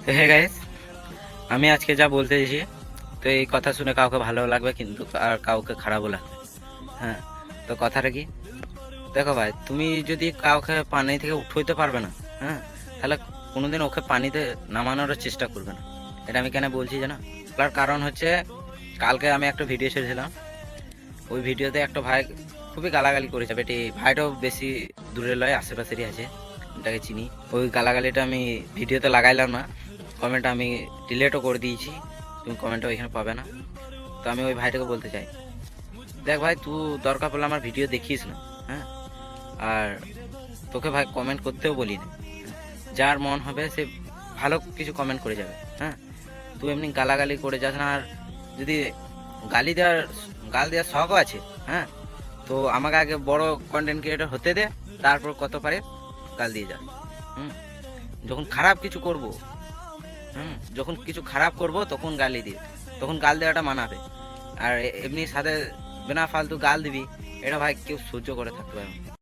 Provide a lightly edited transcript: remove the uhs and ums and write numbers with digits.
তো hey guys, আমি আজকে যা বলতে চাইছি, তো এই কথা শুনে কাউকে ভালো লাগবে কিন্তু আর কাউকে খারাপও লাগবে। হ্যাঁ, তো কথাটা কি, দেখো ভাই, তুমি যদি কাউকে পানি থেকে উঠতে পারবে না, হ্যাঁ, তাহলে কোনোদিন ওকে পানিতে নামানোর চেষ্টা করবে না। এটা আমি কেন বলছি জানো? তার কারণ হচ্ছে, কালকে আমি একটা ভিডিও ছেড়েছিলাম। ওই ভিডিওতে একটা ভাই খুবই গালাগালি করেছে। বেটি ভাইটাও বেশি দূরে লয়, আশেপাশেরই আছে, এটাকে চিনি। ওই গালাগালিটা আমি ভিডিওতে লাগাইলাম না, কমেন্ট আমি ডিলেটও করে দিয়েছি, তুমি কমেন্টটা ওইখানে পাবে না। তো আমি ওই ভাইটাকে বলতে চাই, দেখ ভাই, তুই দরকার পড়লে আমার ভিডিও দেখিস না, হ্যাঁ, আর তোকে ভাই কমেন্ট করতেও বলি না। যার মন হবে সে ভালো কিছু কমেন্ট করে যাবে, হ্যাঁ, তুই এমনি গালাগালি করে যাস না। আর যদি গালি দেওয়ার গাল দেওয়ার শখও আছে, হ্যাঁ, তো আমাকে আগে বড় কন্টেন্ট ক্রিয়েটর হতে দে, তারপর কত পারে গাল দিয়ে যা। হুম, যখন খারাপ কিছু করব, যখন কিছু খারাপ করব তখন গালি দিয়ে, তখন গাল দেওয়াটা মানাবে। আর এমনি সাথে বিনা ফালতু গাল দিবি, এটা ভাই কেউ সহ্য করে থাকতে পারে না।